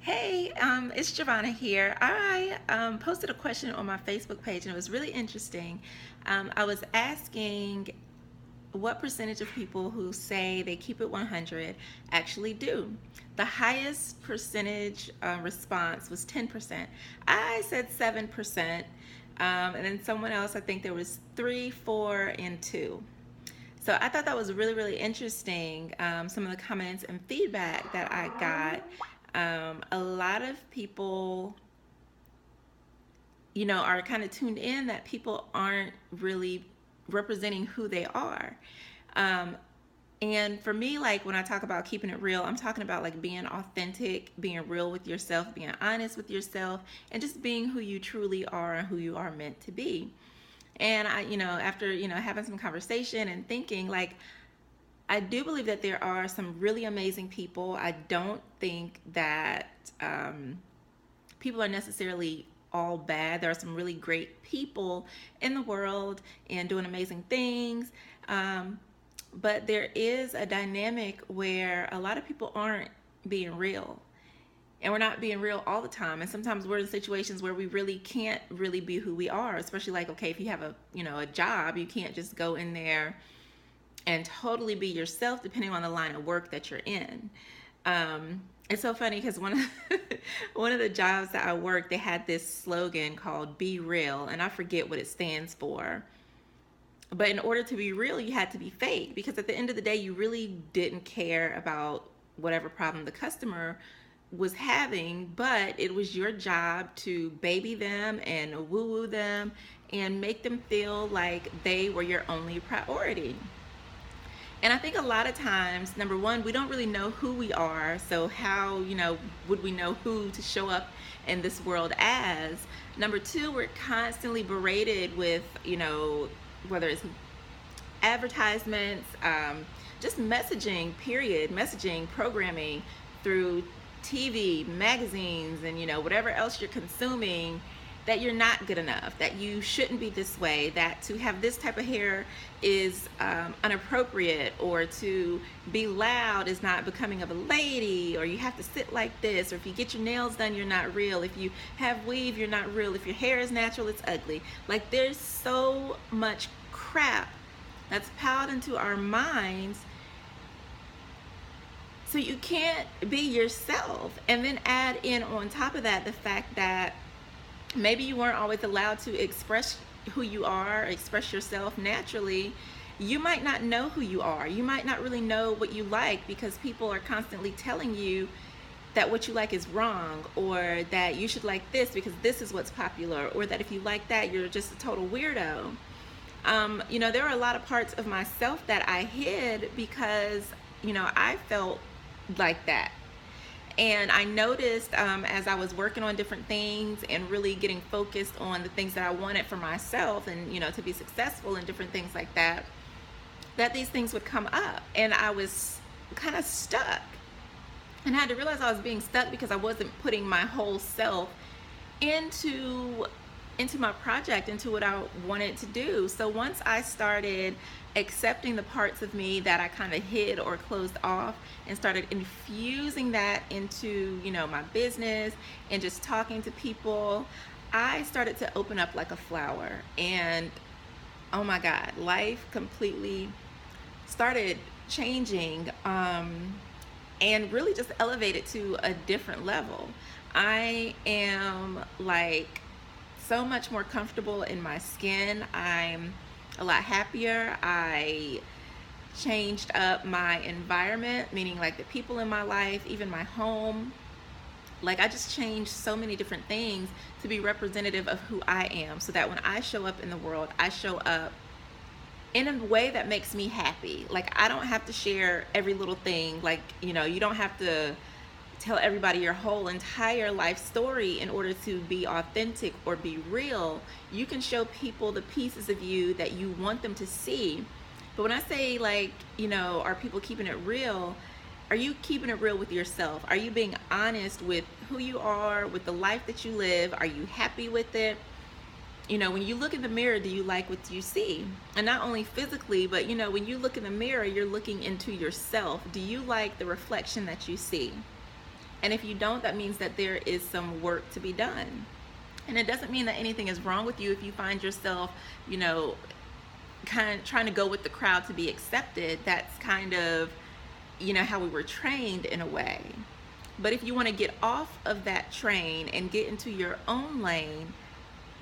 Hey, it's Giovanna here. I posted a question on my Facebook page and it was really interesting. I was asking what percentage of people who say they keep it 100 actually do. The highest percentage response was 10%. I said 7%. And then someone else, I think there was 3, 4, and 2. So I thought that was really, really interesting. Some of the comments and feedback that I got. A lot of people, are kind of tuned in that people aren't really representing who they are. Um, and for me, like when I talk about keeping it real, I'm talking about like being authentic, being real with yourself, being honest with yourself, and just being who you truly are and who you are meant to be. And after, having some conversation and thinking, like, I do believe that there are some really amazing people. I don't think that people are necessarily all bad. There are some really great people in the world and doing amazing things. But there is a dynamic where a lot of people aren't being real. And we're not being real all the time. And sometimes we're in situations where we really can't really be who we are, especially like, okay, if you have a job, you can't just go in there and totally be yourself depending on the line of work that you're in. It's so funny because one of the jobs that I worked, they had this slogan called "Be Real," and I forget what it stands for. But in order to be real, you had to be fake because at the end of the day, you really didn't care about whatever problem the customer was having, but it was your job to baby them and woo woo them and make them feel like they were your only priority. And I think a lot of times, number one, we don't really know who we are. So how, would we know who to show up in this world as? Number two, we're constantly berated with, whether it's advertisements, just messaging, period, messaging, programming through TV, magazines, and, whatever else you're consuming, that you're not good enough, that you shouldn't be this way, that to have this type of hair is inappropriate, or to be loud is not becoming of a lady, or you have to sit like this, or if you get your nails done, you're not real, if you have weave, you're not real, if your hair is natural, it's ugly. Like there's so much crap that's piled into our minds, so you can't be yourself. And then add in on top of that the fact that maybe you weren't always allowed to express who you are, express yourself naturally. You might not know who you are. You might not really know what you like because people are constantly telling you that what you like is wrong, or that you should like this because this is what's popular, or that if you like that, you're just a total weirdo. There are a lot of parts of myself that I hid because, I felt like that. And I noticed as I was working on different things and really getting focused on the things that I wanted for myself and, to be successful and different things like that, that these things would come up. And I was kind of stuck. And I had to realize I was being stuck because I wasn't putting my whole self into my project, into what I wanted to do. So once I started accepting the parts of me that I kind of hid or closed off and started infusing that into, my business and just talking to people, I started to open up like a flower. And oh my God, life completely started changing and really just elevated to a different level. I am like so much more comfortable in my skin. I'm a lot happier. I changed up my environment, meaning like the people in my life, even my home. Like I just changed so many different things to be representative of who I am, so that when I show up in the world, I show up in a way that makes me happy. Like I don't have to share every little thing. Like, you don't have to tell everybody your whole entire life story in order to be authentic or be real. You can show people the pieces of you that you want them to see. But when I say like, are people keeping it real? Are you keeping it real with yourself? Are you being honest with who you are, with the life that you live? Are you happy with it? When you look in the mirror, do you like what you see? And not only physically, but when you look in the mirror, you're looking into yourself. Do you like the reflection that you see? And if you don't, that means that there is some work to be done. And it doesn't mean that anything is wrong with you if you find yourself, you know, kind of trying to go with the crowd to be accepted. That's kind of, you know, how we were trained in a way. But if you want to get off of that train and get into your own lane,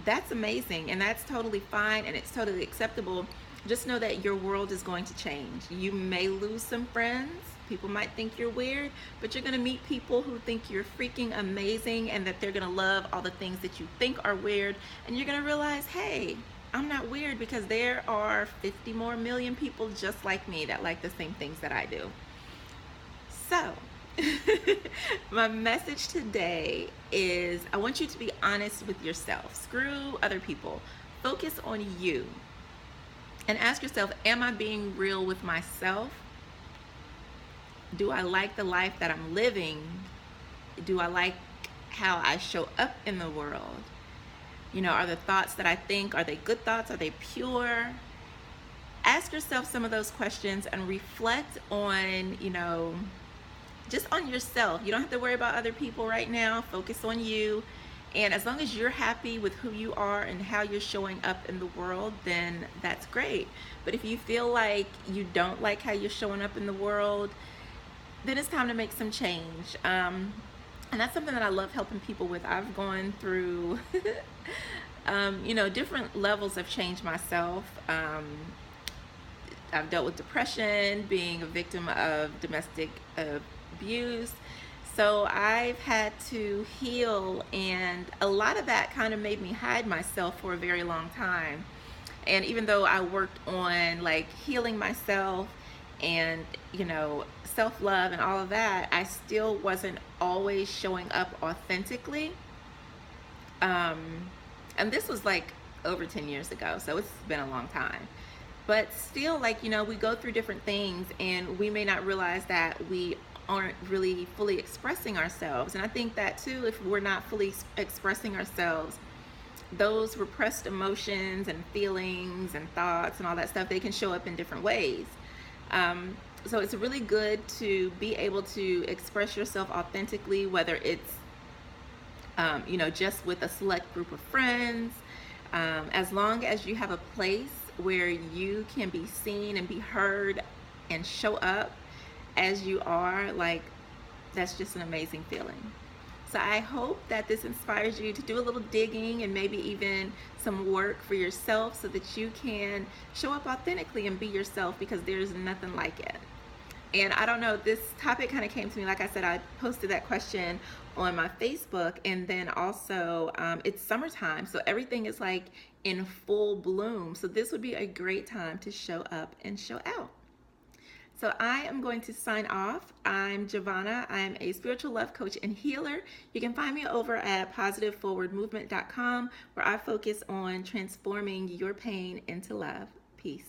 that's amazing, and that's totally fine, and it's totally acceptable. Just know that your world is going to change. You may lose some friends. People might think you're weird, but you're going to meet people who think you're freaking amazing and that they're going to love all the things that you think are weird. And you're going to realize, hey, I'm not weird, because there are 50 more million people just like me that like the same things that I do. So, my message today is I want you to be honest with yourself. Screw other people. Focus on you. And ask yourself, am I being real with myself? Do I like the life that I'm living? Do I like how I show up in the world? You know, are the thoughts that I think, are they good thoughts? Are they pure? Ask yourself some of those questions and reflect on, you know, just on yourself. You don't have to worry about other people right now. Focus on you. And as long as you're happy with who you are and how you're showing up in the world, then that's great. But if you feel like you don't like how you're showing up in the world, then it's time to make some change. And that's something that I love helping people with. I've gone through, you know, different levels of change myself. I've dealt with depression, being a victim of domestic abuse. So I've had to heal, and a lot of that kind of made me hide myself for a very long time. And even though I worked on like healing myself and, you know, self-love and all of that, I still wasn't always showing up authentically. And this was like over 10 years ago, so it's been a long time. But still, like, you know, we go through different things and we may not realize that we aren't really fully expressing ourselves. And I think that too, if we're not fully expressing ourselves, those repressed emotions and feelings and thoughts and all that stuff, they can show up in different ways. So it's really good to be able to express yourself authentically, whether it's, you know, just with a select group of friends, as long as you have a place where you can be seen and be heard and show up as you are, like, that's just an amazing feeling. So I hope that this inspires you to do a little digging and maybe even some work for yourself so that you can show up authentically and be yourself, because there's nothing like it. And I don't know, this topic kind of came to me, like I said, I posted that question on my Facebook, and then also it's summertime, so everything is like in full bloom. So this would be a great time to show up and show out. So I am going to sign off. I'm Giovanna. I'm a spiritual love coach and healer. You can find me over at positiveforwardmovement.com, where I focus on transforming your pain into love. Peace.